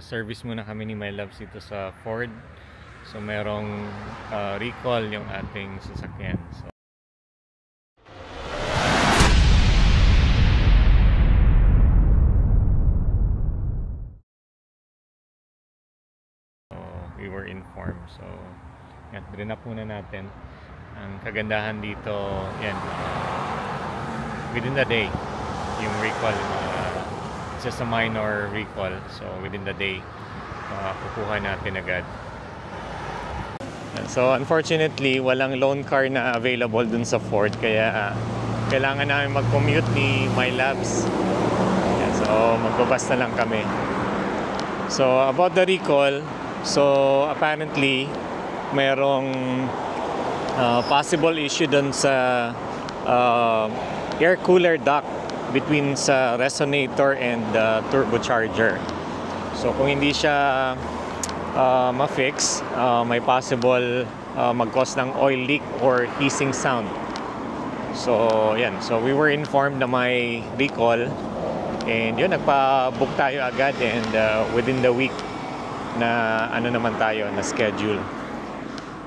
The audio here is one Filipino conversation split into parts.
Service muna kami ni My Loves dito sa Ford. So merong recall yung ating sasakyan. So we were informed. So yan, rinap muna natin. Ang kagandahan dito, yan, within the day, yung recall, it's just a minor recall. So within the day, kukuha natin agad. So unfortunately, walang loan car na available dun sa Ford, kaya kailangan namin mag-commute ni My Labs. Yeah, so magbabas na lang kami. So about the recall, so apparently mayroong possible issue dun sa air cooler duct between sa resonator and the turbocharger. So kung hindi siya ma-fix, may possible mag-cause ng oil leak or hissing sound. So yan, so we were informed na may recall, and yun, nagpa-book tayo agad, and within the week na ano naman tayo na schedule.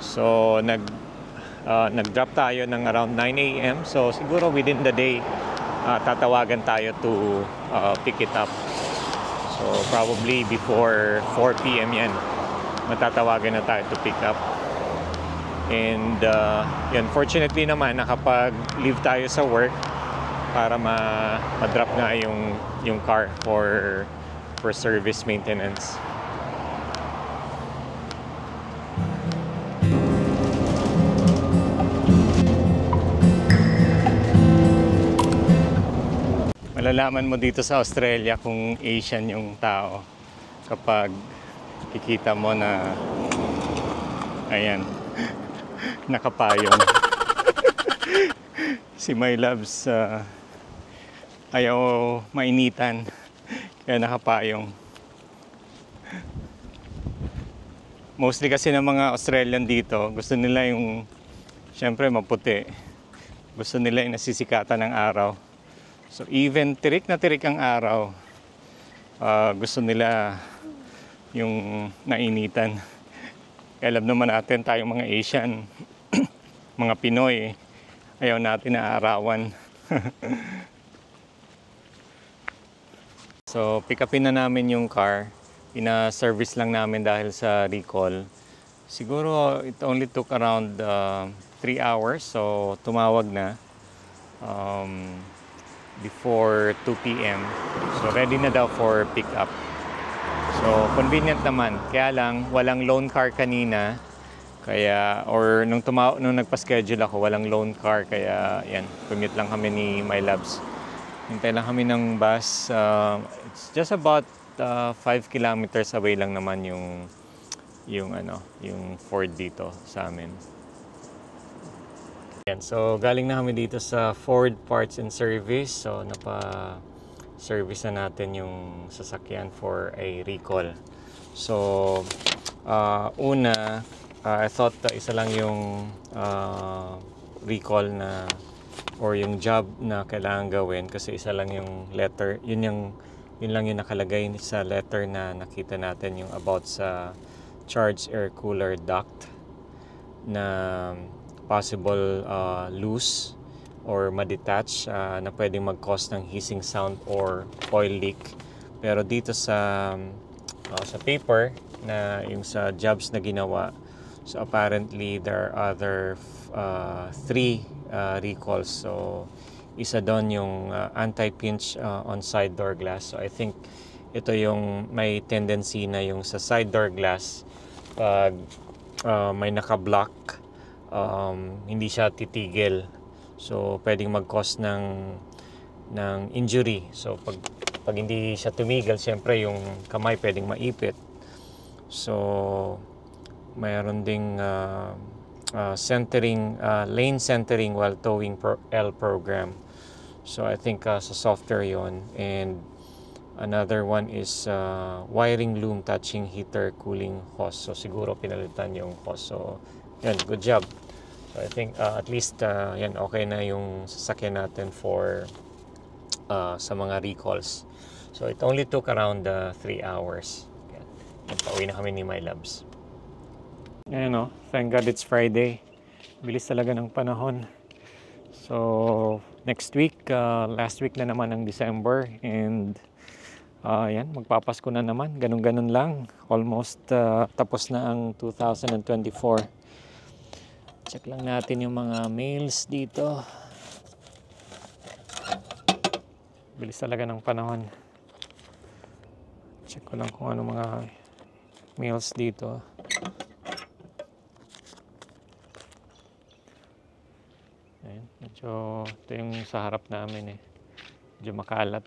So nag-drop tayo ng around 9 AM. So siguro within the day tatawagan tayo to pick it up. So probably before 4 PM yan, matatawagan na tayo to pick up. And yun, fortunately naman nakapag-leave tayo sa work para ma-drop nga yung car for service maintenance. Malalaman mo dito sa Australia kung Asian yung tao kapag kikita mo na ayan, nakapayong. Si My Loves ayaw mainitan, kaya nakapayong. Mostly kasi ng mga Australian dito, gusto nila yung syempre maputi. Gusto nila yung nasisikatan ng araw. So even tirik na tirik ang araw, gusto nila yung nainitan. Alam naman natin tayong mga Asian, mga Pinoy, ayaw natin na arawan. So pick upin na namin yung car. Ina-service lang namin dahil sa recall. Siguro it only took around 3 hours. So tumawag na before 2 PM. So ready na daw for pick up. So convenient naman. Kaya lang walang loan car kanina. Kaya nung nagpa-schedule ako, walang loan car, kaya yan, commute lang kami ni My Labs. Hintay lang kami ng bus. It's just about 5 kilometers away lang naman yung Ford dito sa amin. So galing na kami dito sa Ford Parts and Service. So napa-service na natin yung sasakyan for a recall. So una, I thought isa lang yung recall na or yung job na kailangan gawin, kasi isa lang yung letter. Yun lang yung nakalagay sa letter na nakita natin, yung about sa charged air cooler duct na possible loose or ma-detach na pwedeng mag-cause ng hissing sound or oil leak. Pero dito sa paper na yung sa jobs na ginawa, so apparently there are other 3 recalls. So isa doon yung anti-pinch on side door glass. So I think ito yung may tendency na yung sa side door glass, pag may naka-block, hindi siya titigil. So pwedeng mag-cause ng injury. So pag hindi siya tumigil, siyempre yung kamay pwedeng maipit. So mayroon ding lane centering while towing L program. So I think sa software yon. And another one is wiring loom touching heater cooling hose. So siguro pinalitan yung hose. So yan, good job. So I think at least yan, okay na yung sasakyan natin for sa mga recalls. So it only took around 3 hours. Pauwi na kami ni My Loves. Ayan o, thank God it's Friday. Bilis talaga ng panahon. So, next week, last week na naman ng December. And, yan, magpapasko na naman. Ganun-ganun lang. Almost tapos na ang 2024. Check lang natin yung mga mails dito. Bilis talaga ng panahon. Check ko lang kung ano mga mails dito. Ayan, medyo ito yung sa harap namin eh. Medyo makalat.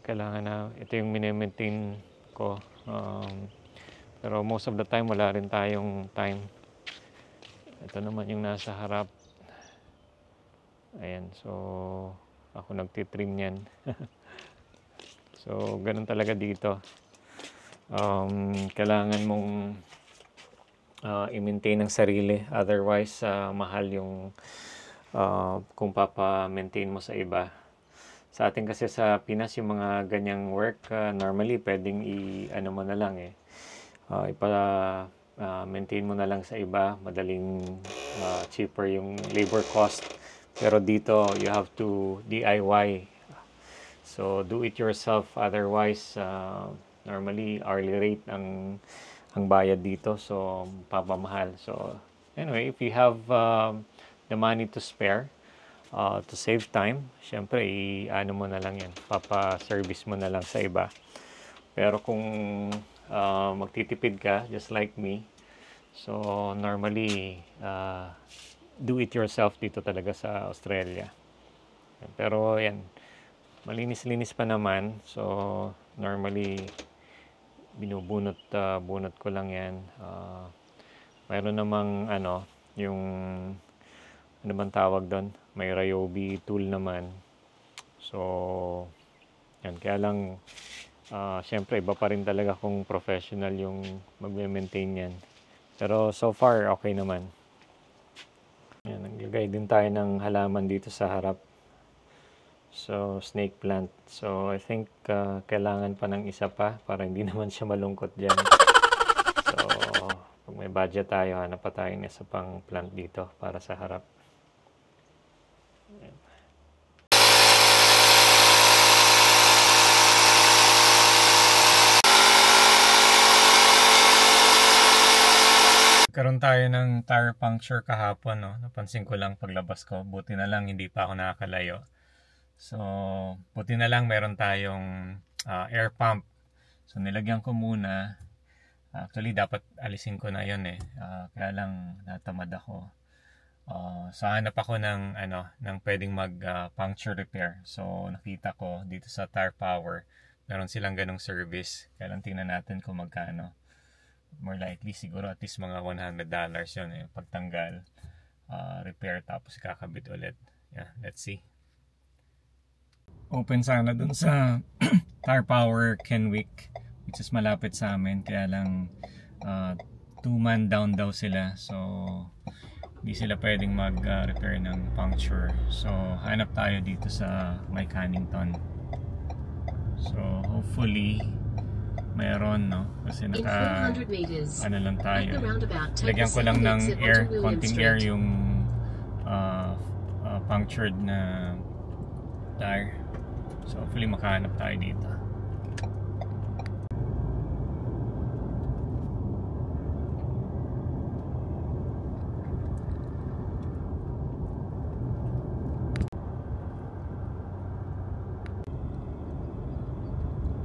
Kailangan na, ito yung mini-maintain ko. Pero most of the time wala rin tayong time. Ito naman yung nasa harap. Ayan, so ako nagtitrim yan. So ganun talaga dito. Kailangan mong i-maintain ang sarili, otherwise mahal yung kung papa-maintain mo sa iba. Sa atin kasi sa Pinas yung mga ganyang work normally pwedeng i-ano mo na lang eh, maintain mo na lang sa iba, madaling cheaper yung labor cost. Pero dito you have to DIY, so do it yourself, otherwise normally hourly rate ang bayad dito, so papamahal. So anyway, if you have the money to spare, to save time, syempre i-ano mo na lang yan, papa-service mo na lang sa iba. Pero kung magtitipid ka just like me, so normally do it yourself dito talaga sa Australia. Pero yan, malinis-linis pa naman, so normally binubunot bunot ko lang yan. Mayroon namang ano, yung ano bang tawag doon, may Ryobi tool naman. So yan, kaya lang syempre iba pa rin talaga kung professional yung magme-maintain yan. Pero so far okay naman. Yan, naglagay din tayo ng halaman dito sa harap. So, snake plant. So, I think kailangan pa ng isa pa para hindi naman siya malungkot dyan. So, pag may budget tayo, hanap pa tayo ng isa pang plant dito para sa harap. Ayan. Karoon tayo ng tire puncture kahapon, no? Napansin ko lang paglabas ko. Buti na lang hindi pa ako nakakalayo. So, buti na lang meron tayong air pump. So, nilagyan ko muna. Actually, dapat alisin ko na yon eh. Kaya lang natamad ako. So, hanap ako ng, ng pwedeng mag-puncture repair. So, nakita ko dito sa Tire Power, meron silang ganong service. Kaya lang tingnan natin kung magkano. More likely, siguro at least mga $100 yun eh. Pagtanggal, repair, tapos kakabit ulit. Yeah, let's see. Open sana dun sa Tire Power Kenwick, which is malapit sa amin, kaya lang 2-man down daw sila, so hindi sila pwedeng mag-repair ng puncture. So hanap tayo dito sa may Cannington. So hopefully meron, no? Kasi ano lang tayo, lagyan ko lang ng air, konting air yung punctured na tire. So hopefully makahanap tayo dito.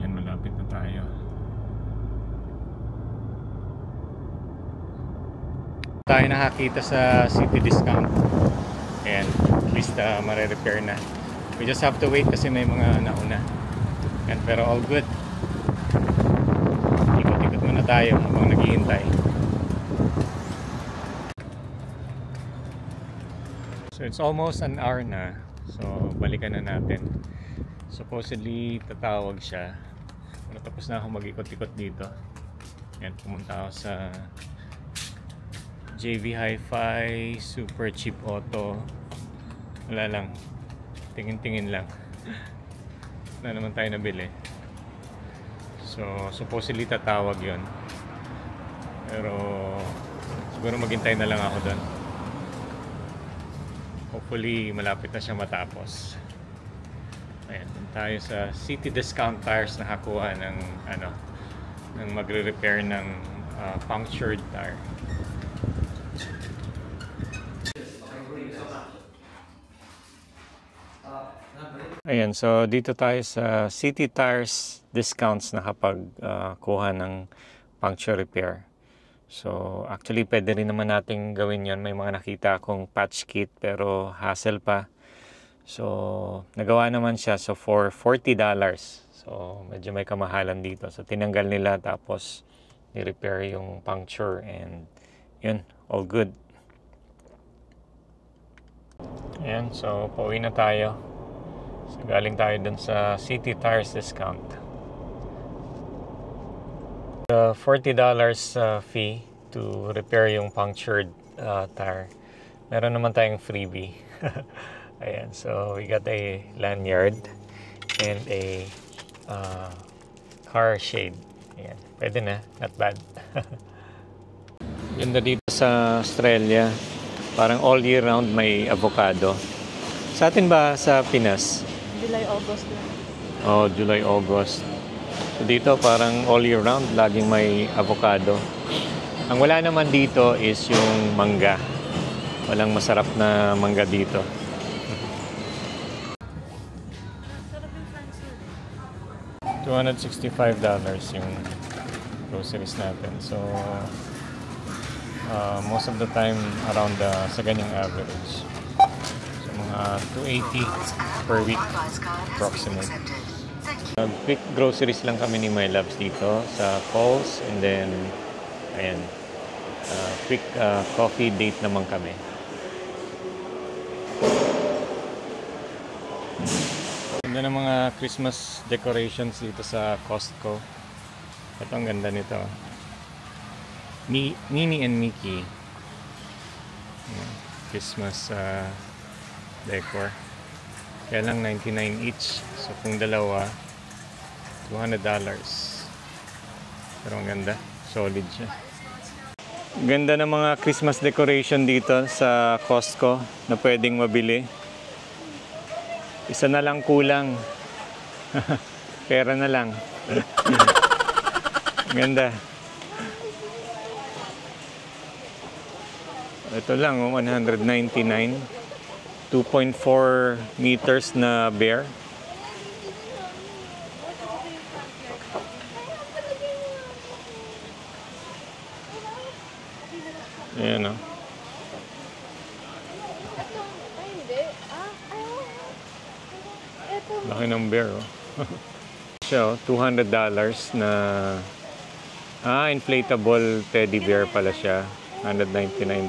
Yan, malapit na tayo. Tayo nakakita sa City Discount. Ayan, at least mare-repair na. We just have to wait kasi may mga nauna. Yan, pero all good. Ikot-ikot muna tayo habang naghihintay. So it's almost an hour na. So balikan na natin. Supposedly tatawag siya. Tapos na ako mag-ikot-ikot dito. Yan, pumunta ako sa JV Hi-Fi, Super Cheap Auto. Wala lang. Tingin-tingin lang. Wala naman tayo nabili. So, supposedly tatawag yun. Pero, siguro maghintay na lang ako doon. Hopefully, malapit na siya matapos. Ayan, tayo sa City Discount Tires nakakuha ng ng magre-repair ng punctured tire. Ayan, so dito tayo sa City Tires Discounts nakapag-kuha ng puncture repair. So, actually, pwede rin naman nating gawin yon. May mga nakita akong patch kit pero hassle pa. So, nagawa naman siya. So, for $40. So, medyo may kamahalan dito. So, tinanggal nila tapos ni-repair yung puncture and yun, all good. Ayan, so pauwi na tayo. So, galing tayo dun sa City Tires Discount. The $40 fee to repair yung punctured tire. Meron naman tayong freebie. Ayan, so we got a lanyard and a car shade. Ayan, pwede na, not bad. Ganda dito sa Australia. Parang all year round may avocado. Sa atin ba sa Pinas? July, August lang. Oh, July, August. So dito parang all year round laging may avocado. Ang wala naman dito is yung mangga. Walang masarap na mangga dito. $265 yung groceries natin. So most of the time around sa ganyang average. So mga $280 per week approximate. Quick groceries lang kami ni My Loves dito sa Coles and then ayan, quick coffee date naman kami. Ganda ng mga Christmas decorations dito sa Costco. Ito ang ganda nito. Minnie and Mickey. Christmas decor. Kaya lang 99 each. So kung dalawa, $200. Pero ang ganda. Solid siya. Ganda ng mga Christmas decoration dito sa Costco na pwedeng mabili. Isa na lang kulang. Pera na lang. Ganda. Ito lang, 199. 2.4 meters na bear. Ayan o. Laki ng bear o. Siya o, $200 na inflatable teddy bear pala siya. $199.